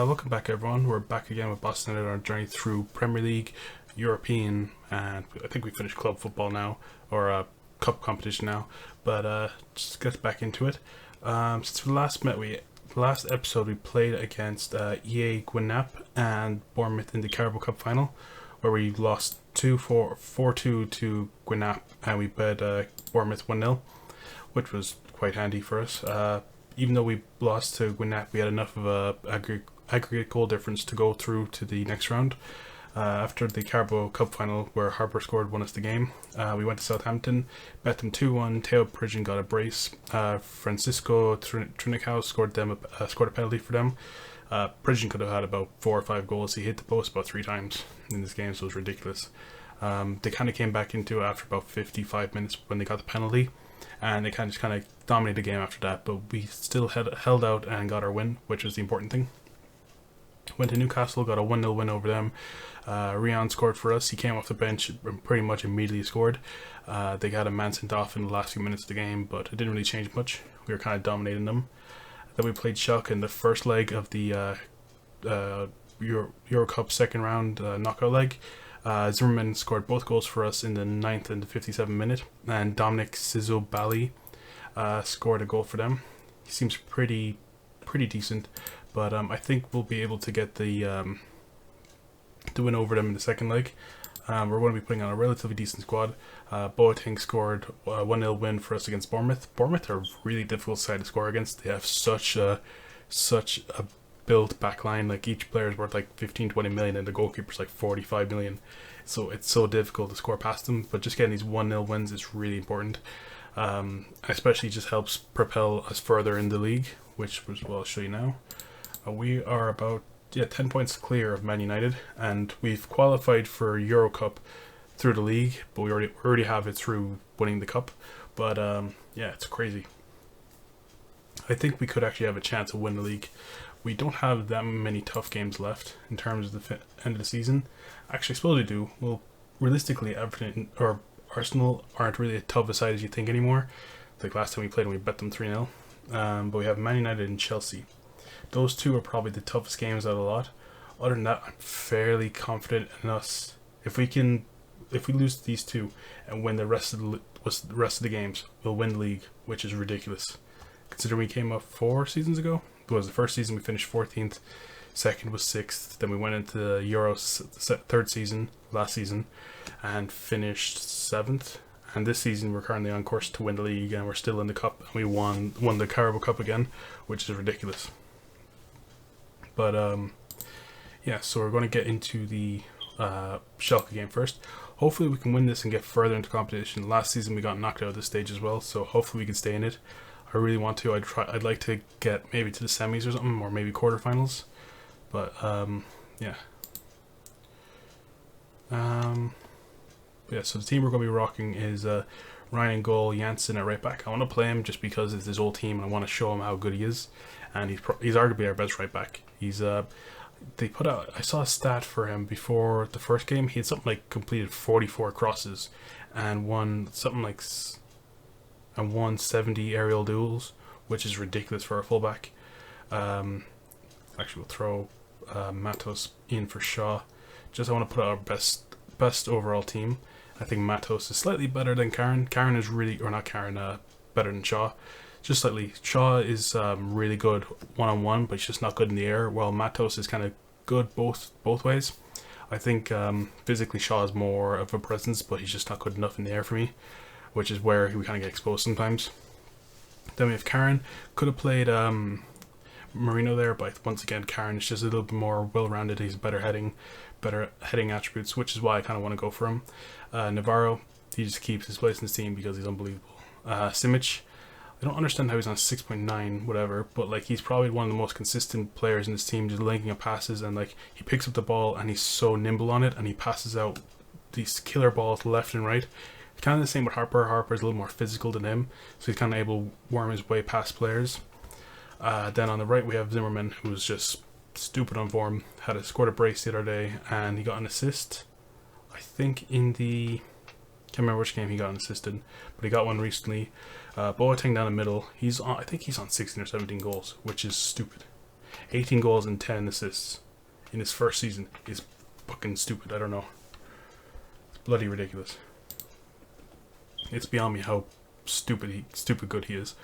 Welcome back, everyone. We're back again with Boston on our journey through Premier League, European, and I think we finished club football now, or cup competition now. But just get back into it. Since we last episode we played against EA Gwinnett and Bournemouth in the Carabao Cup final, where we lost 4-2 to Gwinnett, and we bet Bournemouth 1-0, which was quite handy for us. Even though we lost to Gwinnett, we had enough of a aggregate goal difference to go through to the next round. After the Carabao Cup final, where Harper scored, won us the game, we went to Southampton, bet them 2-1. Theo Pridgeon got a brace. Francisco Trinicao scored a penalty for them. Pridgeon could have had about 4 or 5 goals. He hit the post about 3 times in this game, so it was ridiculous. They kind of came back into it after about 55 minutes when they got the penalty, and they kind of dominated the game after that, but we still held out and got our win, which was the important thing. Went to Newcastle, got a 1-0 win over them. Rian scored for us. He came off the bench and pretty much immediately scored. They got a man sent off in the last few minutes of the game, but it didn't really change much. We were kind of dominating them. Then we played Schalke in the first leg of the Euro Cup second round knockout leg. Zimmerman scored both goals for us in the 9th and the 57th minute, and Dominic Sizobali scored a goal for them. He seems pretty decent, but I think we'll be able to get the win over them in the second leg. We're going to be putting on a relatively decent squad. Boateng scored a 1-0 win for us against Bournemouth. Bournemouth are a really difficult side to score against. They have such a built back line. Like, each player is worth like 15-20 million, and the goalkeeper's like 45 million. So it's so difficult to score past them. But just getting these 1-0 wins is really important. Especially just helps propel us further in the league, which was, well, I'll show you now. We are about 10 points clear of Man United, and we've qualified for Euro Cup through the league, but we already have it through winning the cup. But it's crazy. I think we could actually have a chance to win the league. We don't have that many tough games left in terms of the end of the season. Actually, I suppose we do. Well, realistically, Everton or Arsenal aren't really as tough a side as you think anymore. Like last time we played, we bet them 3-0. But we have Man United and Chelsea. Those two are probably the toughest games out of the lot. Other than that, I'm fairly confident in us. If we lose these two and win the rest of the games, we'll win the league, which is ridiculous. Considering we came up 4 seasons ago. It was the first season we finished 14th, second was 6th, then we went into the Euros third season, last season, and finished 7th. And this season we're currently on course to win the league, and we're still in the cup, and we won the Carabao Cup again, which is ridiculous. But so we're going to get into the Schalke game first. Hopefully we can win this and get further into competition. Last season we got knocked out of this stage as well, so hopefully we can stay in it. I really want to. I'd like to get maybe to the semis or something, or maybe quarterfinals. But so the team we're going to be rocking is Ryan in goal, Janssen at right back. I want to play him just because it's his old team, and I want to show him how good he is. And he's arguably our best right back. He's I saw a stat for him before the first game. He had something like completed 44 crosses and won 70 aerial duels, which is ridiculous for a fullback. Actually, we'll throw Matos in for Shaw. I want to put out our best overall team. I think Matos is slightly better than Karen. Karen is better than Shaw. Just slightly. Shaw is really good one-on-one, but he's just not good in the air, while Matos is kind of good both ways. I think physically Shaw is more of a presence, but he's just not good enough in the air for me, which is where we kind of get exposed sometimes. Then we have Karen. Could have played Marino there, but once again, Karen is just a little bit more well-rounded. He's better heading attributes, which is why I kind of want to go for him. Navarro, he just keeps his place in his team because he's unbelievable. Simic, I don't understand how he's on 6.9, whatever, but like, he's probably one of the most consistent players in this team, just linking up passes, and like, he picks up the ball and he's so nimble on it, and he passes out these killer balls left and right. Kind of the same with Harper. Harper's a little more physical than him, so he's kind of able to worm his way past players. Then on the right we have Zimmerman, who's just stupid on form. Scored a brace the other day, and he got an assist. I think can't remember which game he got an assist in, but he got one recently. Boateng down the middle. I think he's on 16 or 17 goals, which is stupid. 18 goals and 10 assists in his first season is fucking stupid. I don't know. It's bloody ridiculous. It's beyond me how stupid good he is.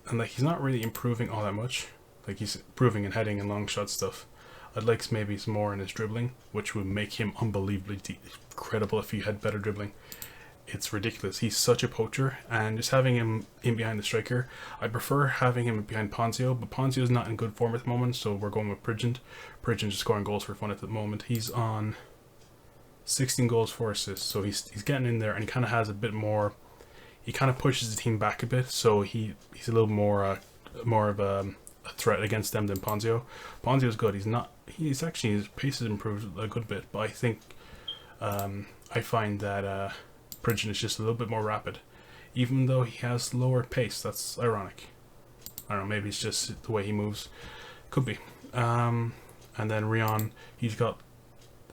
And like, he's not really improving all that much. Like, he's improving in heading and long shot stuff. I'd like maybe some more in his dribbling, which would make him unbelievably incredible if he had better dribbling. It's ridiculous. He's such a poacher, and just having him in behind the striker, I prefer having him behind Ponzio, but Ponzio's not in good form at the moment, so we're going with Pridgeon. Pridgeon's just scoring goals for fun at the moment. He's on 16 goals, 4 assists, so he's getting in there, and he kind of has a bit more. He kind of pushes the team back a bit, so he's a little more of a threat against them than Ponzio. Ponzio's good. He's actually, his pace has improved a good bit, but I think I find that Pridgeon is just a little bit more rapid, even though he has lower pace. That's ironic. I don't know. Maybe it's just the way he moves. Could be. And then Rion, he's got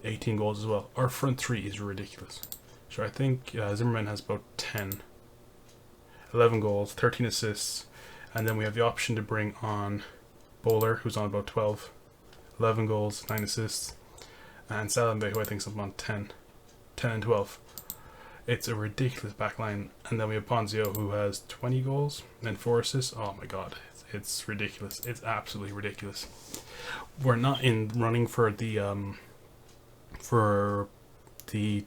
18 goals as well. Our front three is ridiculous. So I think Zimmerman has about 10. 11 goals, 13 assists, and then we have the option to bring on Bowler, who's on about 12, 11 goals, 9 assists, and Salambe, who I think is on 10 and 12. It's a ridiculous backline, and then we have Ponzio, who has 20 goals and 4 assists. Oh my god, it's ridiculous. It's absolutely ridiculous. We're not in running for the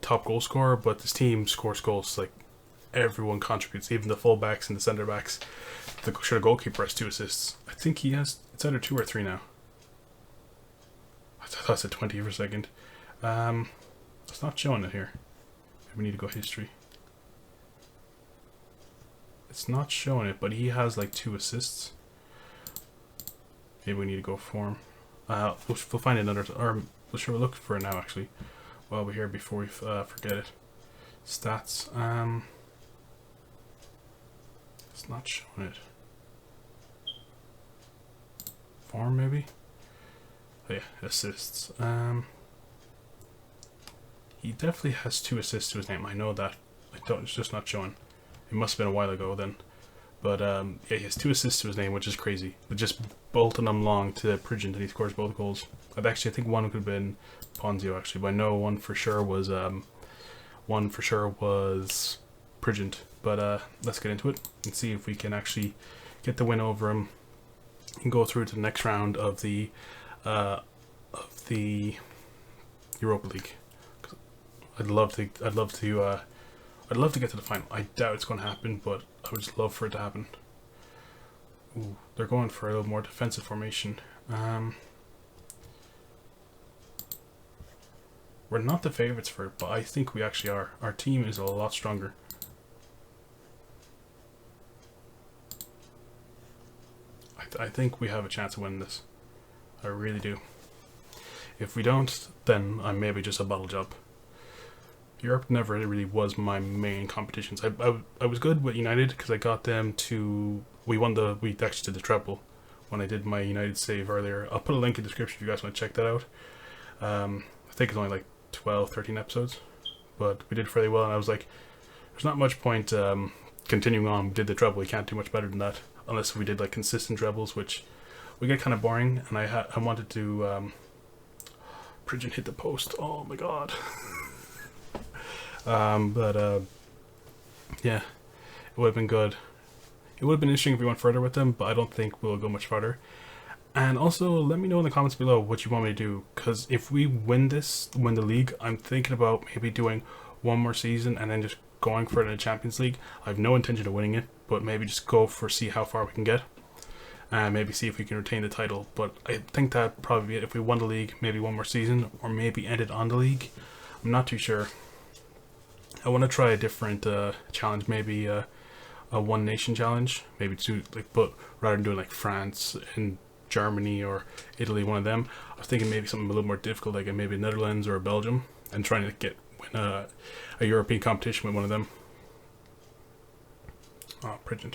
top goal scorer, but this team scores goals like everyone contributes, even the fullbacks and the centre backs. The goalkeeper has 2 assists. I think he has, it's either 2 or 3 now. I thought I said 20 for a second. It's not showing it here. Maybe we need to go history. It's not showing it, but he has like 2 assists. Maybe we need to go form. We'll find another, or we'll look for it now actually, while we're here before we forget it. Stats. It's not showing it. Form maybe? Oh yeah, assists. He definitely has 2 assists to his name. I know that. It's just not showing. It must have been a while ago then. But yeah, he has 2 assists to his name, which is crazy. But just bolting them long to Pridgeon and he scores both goals. I think one could have been Ponzio actually, but I know one for sure was Pridgeon. But let's get into it and see if we can actually get the win over him and go through to the next round of the Europa League. I'd love to get to the final. I doubt it's going to happen, but I would just love for it to happen. Ooh, they're going for a little more defensive formation. We're not the favorites for it, but I think we actually are. Our team is a lot stronger. I think we have a chance of winning this. I really do. If we don't, then I'm maybe just a bottle job. Europe never really was my main competitions. I was good with United because I got them to. We actually did the treble when I did my United save earlier. I'll put a link in the description if you guys want to check that out. I think it's only like 12, 13 episodes, but we did fairly well, and I was like, there's not much point continuing on. We did the treble. We can't do much better than that unless we did like consistent trebles, which we get kind of boring. And I wanted to. Pridgeon hit the post. Oh my god. Yeah, it would have been good. It would have been interesting if we went further with them, but I don't think we'll go much further. And also, let me know in the comments below what you want me to do, because if we win the league, I'm thinking about maybe doing one more season and then just going for it in the Champions League. I have no intention of winning it, but maybe just see how far we can get, and maybe see if we can retain the title. But I think that'd probably be it. If we won the league, maybe one more season, or maybe end it on the league. I'm not too sure. I want to try a different challenge, maybe a one nation challenge, maybe but rather than doing like France and Germany or Italy, one of them, I was thinking maybe something a little more difficult, like maybe Netherlands or Belgium, and trying to win a European competition with one of them. Oh, Pridgeon.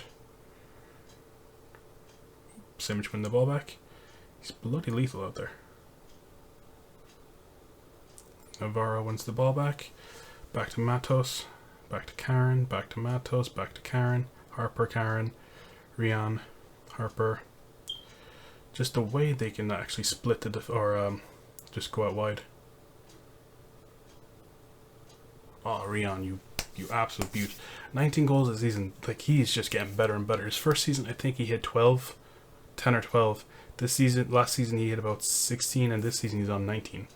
Simic win the ball back. He's bloody lethal out there. Navarro wins the ball back. Back to Matos, back to Karen, back to Matos, back to Karen, Harper, Karen, Rian, Harper, Just the way they can actually split or just go out wide. Oh, Rion, you absolute beaut. 19 goals this season. Like, he's just getting better and better. His first season, I think he hit 12, 10 or 12. Last season he hit about 16, and this season he's on 19.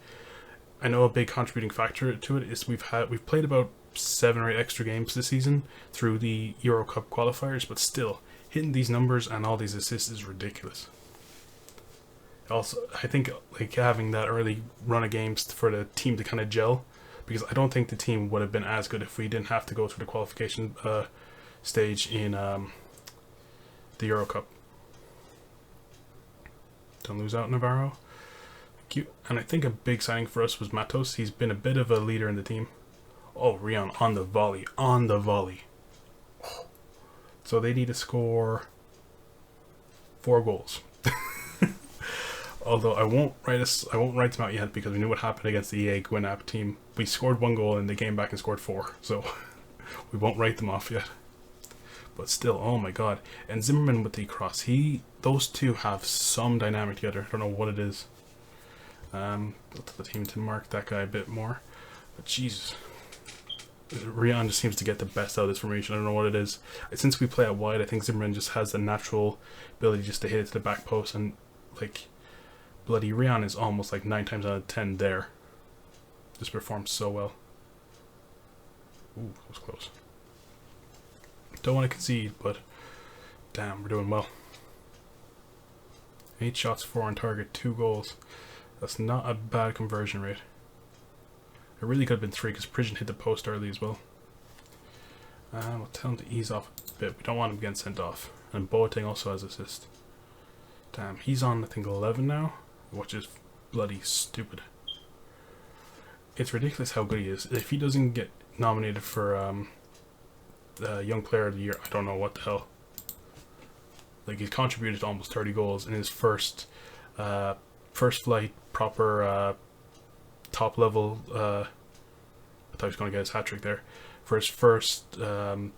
I know a big contributing factor to it is we've played about 7 or 8 extra games this season through the Euro Cup qualifiers, but still hitting these numbers and all these assists is ridiculous. Also, I think like having that early run of games for the team to kind of gel, because I don't think the team would have been as good if we didn't have to go through the qualification stage in the Euro Cup. Don't lose out, Navarro. Cute. And I think a big signing for us was Matos. He's been a bit of a leader in the team. Oh, Rion on the volley. On the volley. So they need to score 4 goals. Although I won't write them out yet because we knew what happened against the EA Gwynap team. We scored 1 goal and they came back and scored 4. So we won't write them off yet. But still, oh my god. And Zimmerman with the cross. Those two have some dynamic together. I don't know what it is. Go to the team to mark that guy a bit more. But Jesus. Rion just seems to get the best out of this formation. I don't know what it is. Since we play out wide, I think Zimmerman just has the natural ability just to hit it to the back post, and like bloody Rion is almost like 9 times out of 10 there. Just performs so well. Ooh, that was close. Don't want to concede, but damn, we're doing well. 8 shots, 4 on target, 2 goals. That's not a bad conversion rate. It really could have been 3 because Pridgeon hit the post early as well. We'll tell him to ease off a bit. We don't want him getting sent off. And Boateng also has assist. Damn, he's on I think 11 now, which is bloody stupid. It's ridiculous how good he is. If he doesn't get nominated for Young Player of the Year, I don't know what the hell. Like, he's contributed to almost 30 goals in his first flight proper top level. I thought he was going to get his hat trick there. For his first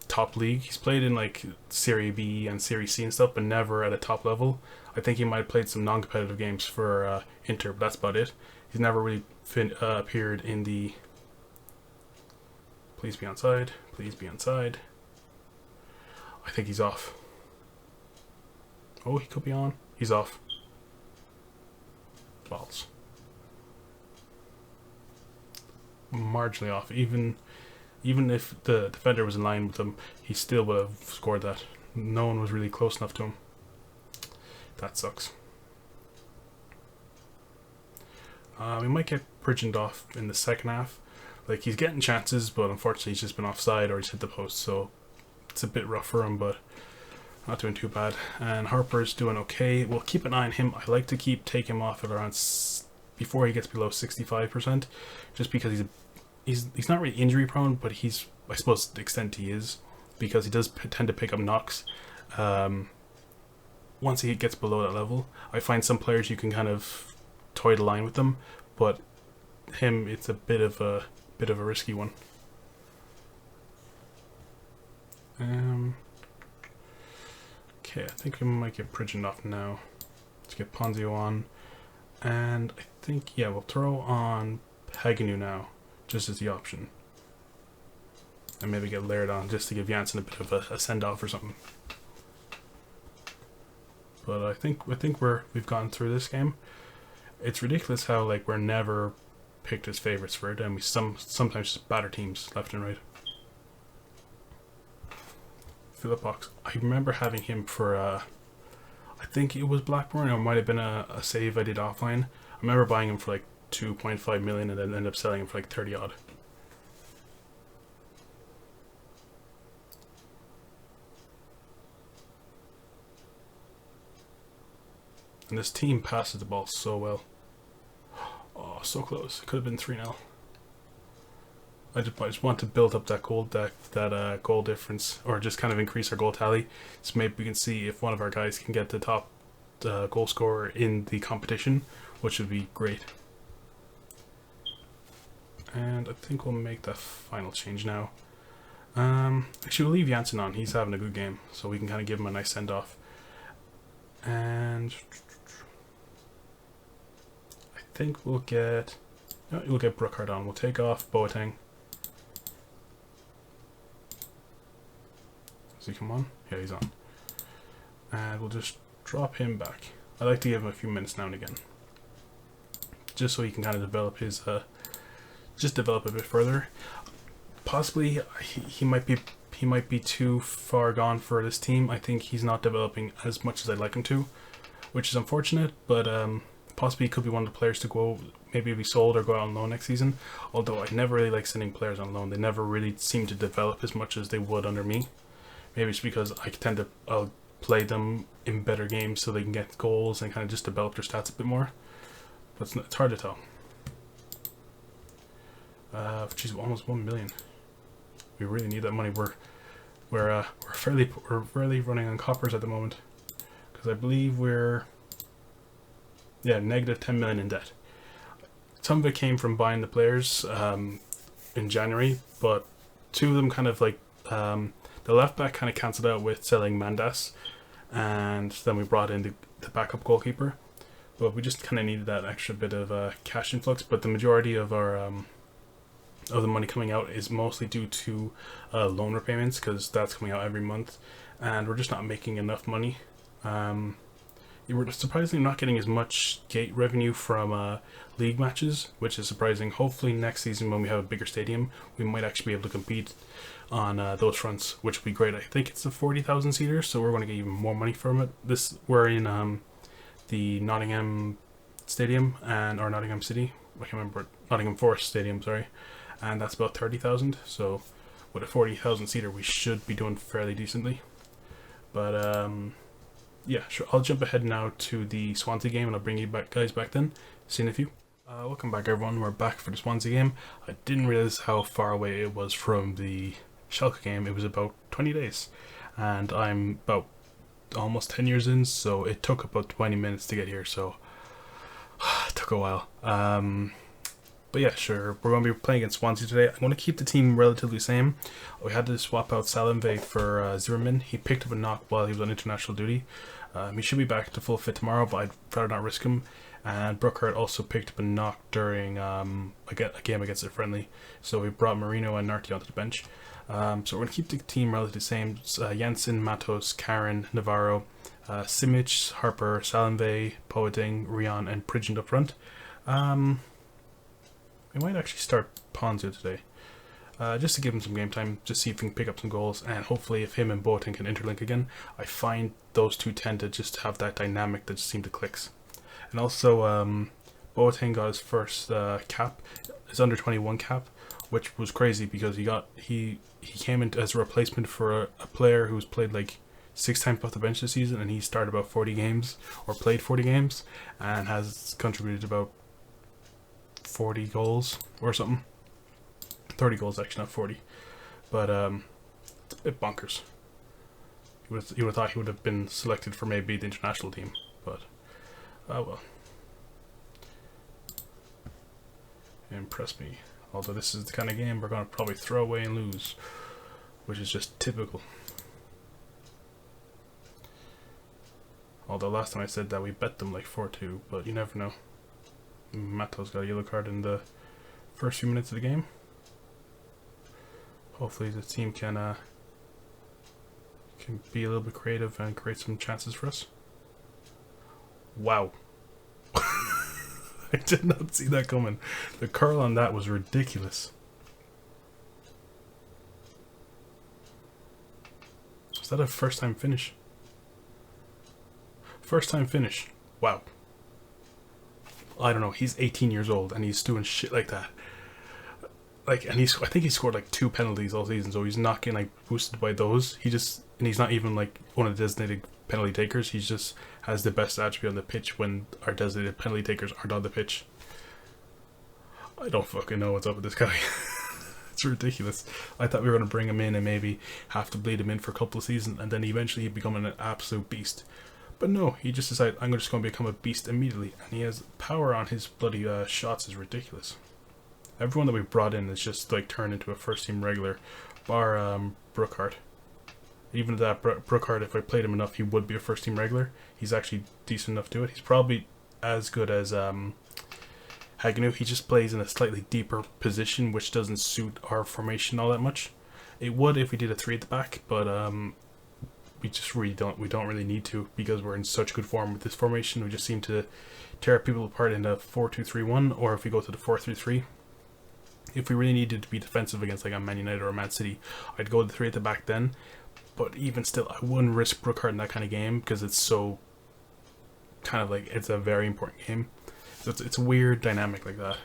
top league, he's played in like Serie B and Serie C and stuff, but never at a top level. I think he might have played some non-competitive games for Inter, but that's about it. He's never really appeared in the. Please be onside. Please be onside. I think he's off. Oh, he could be on. He's off. Balls. Marginally off. Even if the defender was in line with him, he still would have scored that. No one was really close enough to him. That sucks. We might get Pridgeon off in the second half. Like, he's getting chances, but unfortunately he's just been offside or he's hit the post, so it's a bit rough for him, but not doing too bad. And Harper's doing okay. We'll keep an eye on him. I like to take him off at around before he gets below 65%, just because he's not really injury prone, but he's, I suppose, to the extent he is, because he does tend to pick up knocks. Once he gets below that level, I find some players you can kind of toy the line with them, but him, it's a bit of a risky one. Okay, I think we might get Pridgeon off now. Let's get Ponzio on, and I think, yeah, we'll throw on Haganu now, just as the option, and maybe get Laird on just to give Janssen a bit of a send off or something. But I think we've gone through this game. It's ridiculous how like we're never picked as favorites for it, and we sometimes just batter teams left and right. Philip Box. I remember having him for I think it was Blackburn, or it might have been a save I did offline. I remember buying him for like 2.5 million and then ended up selling him for like 30 odd. And this team passes the ball so well. Oh, so close. It could have been 3-0. I just want to build up that goal difference, or just kind of increase our goal tally, so maybe we can see if one of our guys can get the top goal scorer in the competition, which would be great. And I think we'll make that final change now. Actually, we'll leave Janssen on. He's having a good game, so we can kind of give him a nice send off. And think we'll get... No, we'll get Brookhart on. We'll take off Boateng. Does he come on? Yeah, he's on. And we'll just drop him back. I like to give him a few minutes now and again, just so he can kind of develop his, just develop a bit further. Possibly he might be too far gone for this team. I think he's not developing as much as I'd like him to, which is unfortunate. But possibly he could be one of the players to go, maybe be sold or go out on loan next season. Although I never really like sending players on loan. They never really seem to develop as much as they would under me. Maybe it's because I tend to I'll play them in better games so they can get goals and kind of just develop their stats a bit more. But it's hard to tell. Geez, almost 1 million. We really need that money. We're fairly running on coppers at the moment, because I believe we're negative 10 million in debt. Some of it came from buying the players in January, but two of them kind of like the left back kind of cancelled out with selling Mandas, and then we brought in the backup goalkeeper. But we just kind of needed that extra bit of cash influx. But the majority of our of the money coming out is mostly due to loan repayments, because that's coming out every month, and we're just not making enough money. We're surprisingly not getting as much gate revenue from league matches, which is surprising. Hopefully next season, when we have a bigger stadium, we might actually be able to compete on those fronts, which would be great. I think it's a 40,000 seater, so we're going to get even more money from it. We're in the Nottingham Stadium or Nottingham City. I can't remember. Nottingham Forest Stadium, sorry. And that's about 30,000. So with a 40,000 seater, we should be doing fairly decently. But yeah, sure. I'll jump ahead now to the Swansea game, and I'll bring you guys back then. See you in a few. Welcome back, everyone. We're back for the Swansea game. I didn't realize how far away it was from the Schalke game. It was about 20 days, and I'm about almost 10 years in, so it took about 20 minutes to get here, so it took a while. But yeah, sure, we're going to be playing against Swansea today. I'm going to keep the team relatively same. We had to swap out Salimve for Zimmerman. He picked up a knock while he was on international duty. He should be back to full fit tomorrow, but I'd rather not risk him. And Brookhart also picked up a knock during a game against a friendly, so we brought Marino and Narti onto the bench. So we're going to keep the team relatively the same. Jensen, Matos, Karen, Navarro, Simic, Harper, Salimve, Poeting, Rion, and Pridgeon up front. We might actually start Ponzo today, just to give him some game time, just see if we can pick up some goals, and hopefully if him and Boateng can interlink again. I find those two tend to just have that dynamic that just seems to clicks. And also, Boateng got his first cap, his under 21 cap, which was crazy because he came in as a replacement for a player who's played like 6 times off the bench this season, and he started about 40 games, or played 40 games, and has contributed about 40 goals or something. 30 goals actually, not 40. But it's a bit bonkers. You would have thought he would have been selected for maybe the international team, but oh well. Impress me. Although this is the kind of game we're going to probably throw away and lose, which is just typical. Although last time I said that we bet them like 4-2, but you never know. Matos got a yellow card in the first few minutes of the game. Hopefully the team can be a little bit creative and create some chances for us. Wow. I did not see that coming. The curl on that was ridiculous. Was that a first time finish? First time finish. Wow. I don't know. He's 18 years old and he's doing shit like that. Like, and I think he scored like 2 penalties all season, so he's not getting like boosted by those. And he's not even like one of the designated penalty takers. He just has the best attribute on the pitch when our designated penalty takers aren't on the pitch. I don't fucking know what's up with this guy. It's ridiculous. I thought we were going to bring him in and maybe have to bleed him in for a couple of seasons, and then eventually he'd become an absolute beast. But no, he just decided, I'm just going to become a beast immediately. And he has power on his bloody shots is ridiculous. Everyone that we brought in is just like turned into a first team regular, bar Brookhart. Even that Brookhart, if I played him enough, he would be a first team regular. He's actually decent enough to it. He's probably as good as Haganu, he just plays in a slightly deeper position, which doesn't suit our formation all that much. It would if we did a 3 at the back, but we just really don't. We don't really need to because we're in such good form with this formation. We just seem to tear people apart in a 4-2-3-1, or if we go to the 4-3-3. If we really needed to be defensive against like a Man United or a Man City, I'd go the 3 at the back then. But even still, I wouldn't risk Brookhart in that kind of game because it's so kind of like it's a very important game. So it's a weird dynamic like that.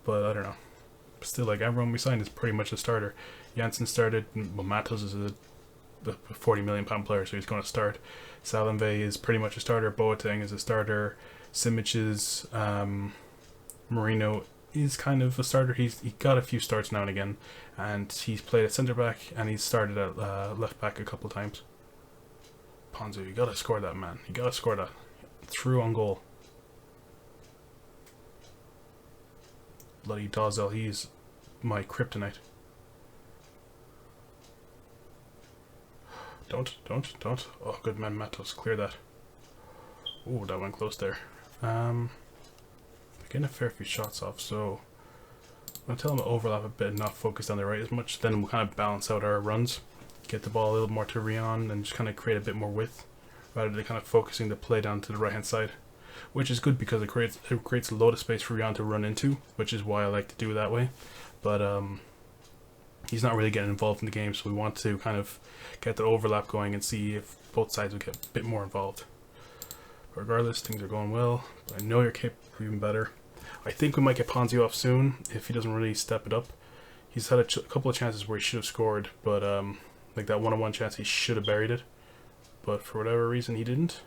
But I don't know. Still, like everyone we signed is pretty much a starter. Janssen started. Well, Matos is a £40 million player, so he's going to start. Salenve is pretty much a starter. Boateng is a starter. Simic is. Marino is kind of a starter. He got a few starts now and again, and he's played at centre back and he's started at left back a couple of times. Ponzu, you gotta score that, man. You gotta score that. Through on goal. Bloody Dozel, he's my kryptonite. Don't. Oh, good man, Matos, clear that. Ooh, that went close there. Getting a fair few shots off, so I'm going to tell him to overlap a bit and not focus on the right as much. Then we'll kind of balance out our runs, get the ball a little more to Rion, and just kind of create a bit more width, rather than kind of focusing the play down to the right hand side, which is good because it creates a load of space for Rion to run into, which is why I like to do it that way. But he's not really getting involved in the game, so we want to kind of get the overlap going and see if both sides will get a bit more involved. But regardless, things are going well. But I know you're capable of even better. I think we might get Ponzi off soon if he doesn't really step it up. He's had a couple of chances where he should have scored, but like that one-on-one chance, he should have buried it. But for whatever reason, he didn't.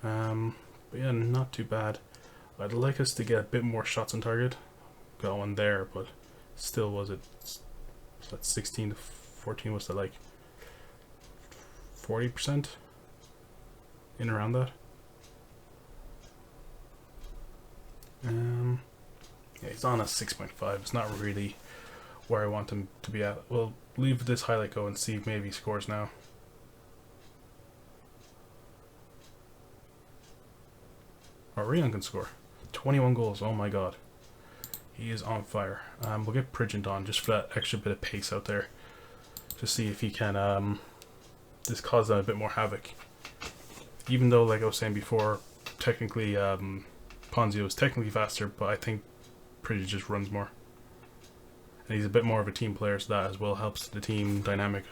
But yeah, not too bad. I'd like us to get a bit more shots on target. Got one there, but still, was that 16 to 14? Was that like 40%? In around that. Yeah, he's on a 6.5. It's not really where I want him to be at. We'll leave this highlight go and see if maybe he scores now. Oh, Rion can score. 21 goals. Oh my god. He is on fire. We'll get Prigent on just for that extra bit of pace out there. To see if he can just cause them a bit more havoc. Even though, like I was saying before, technically Ponzio is technically faster, but I think Prigent just runs more. And he's a bit more of a team player, so that as well helps the team dynamic.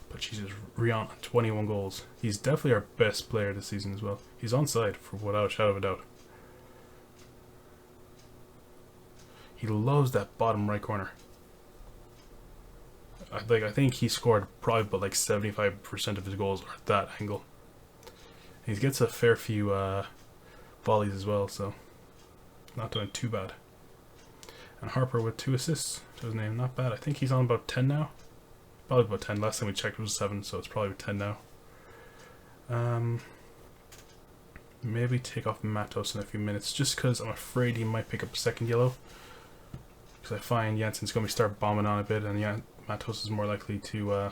But Jesus, Rion, 21 goals. He's definitely our best player this season as well. He's onside, for without a shadow of a doubt. He loves that bottom right corner. I think he scored probably about like 75% of his goals are at that angle. He gets a fair few volleys as well, so not doing too bad. And Harper with 2 assists to his name, not bad. I think he's on about 10 now. Probably about 10. Last time we checked it was 7, so it's probably 10 now. Maybe take off Matos in a few minutes, just because I'm afraid he might pick up a second yellow. Because I find Jansen's going to start bombing on a bit, and Matos is more likely to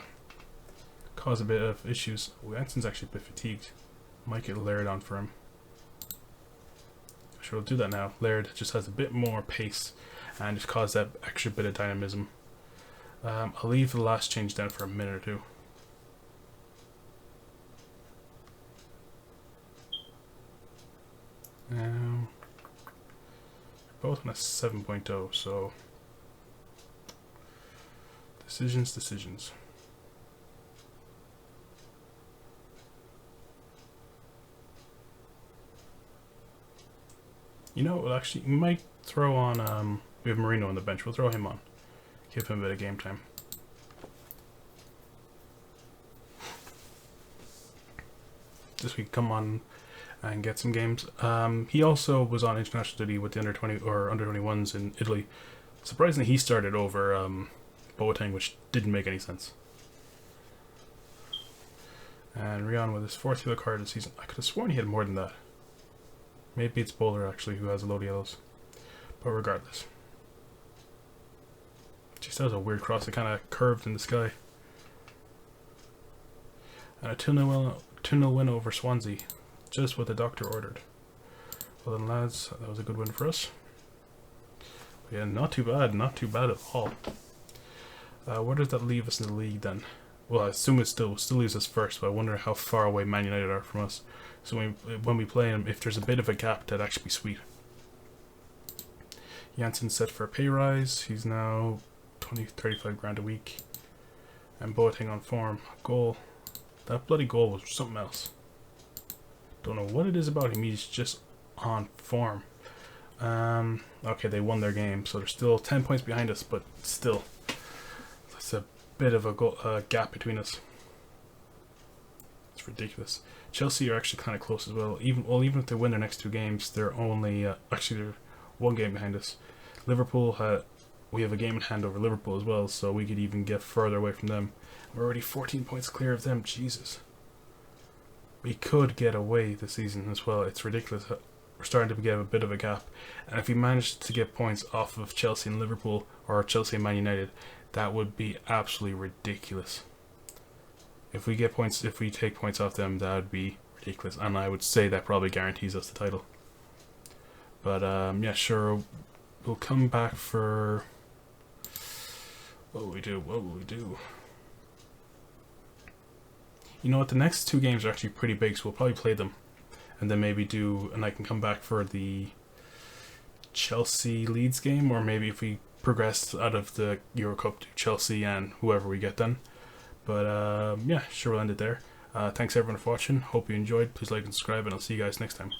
cause a bit of issues. Jansen's actually a bit fatigued. Might get Laird on for him. Sure, we'll do that now. Laird just has a bit more pace and just cause that extra bit of dynamism. I'll leave the last change down for a minute or two. Both on a 7.0, so decisions. You know, we'll actually, we might throw on, we have Marino on the bench, we'll throw him on. Give him a bit of game time. Just we come on and get some games. He also was on international duty with the under 20 or under 21s in Italy. Surprisingly, he started over Boateng, which didn't make any sense. And Rion with his 4th yellow card of the season. I could have sworn he had more than that. Maybe it's Bowler actually who has a load of yellows. But regardless. Just that was a weird cross. It kind of curved in the sky. And a 2-0 win over Swansea. Just what the doctor ordered. Well then, lads, that was a good win for us. Yeah, not too bad at all. Where does that leave us in the league then? Well, I assume it still leaves us first, but I wonder how far away Man United are from us. So when we play them, if there's a bit of a gap, that'd actually be sweet. Jansen's set for a pay rise. He's now 35 grand a week. And Boateng on form. Goal. That bloody goal was something else. Don't know what it is about him. He's just on form. Okay, they won their game, so they're still 10 points behind us, but still, that's a bit of a gap between us. It's ridiculous. Chelsea are actually kind of close as well. Even if they win their next 2 games, they're only actually they're 1 game behind us. Liverpool, we have a game in hand over Liverpool as well, so we could even get further away from them. We're already 14 points clear of them. Jesus, we could get away this season as well. It's ridiculous. We're starting to get a bit of a gap, and if we manage to get points off of Chelsea and Liverpool, or Chelsea and Man United, that would be absolutely ridiculous. If we take points off them, that would be ridiculous, and I would say that probably guarantees us the title. But yeah, sure, we'll come back for what will we do? You know what? The next 2 games are actually pretty big, so we'll probably play them. And then and I can come back for the Chelsea Leeds game, or maybe if we progress out of the Euro Cup to Chelsea and whoever we get then. But yeah, sure, we'll end it there. Thanks everyone for watching. Hope you enjoyed. Please like and subscribe, and I'll see you guys next time.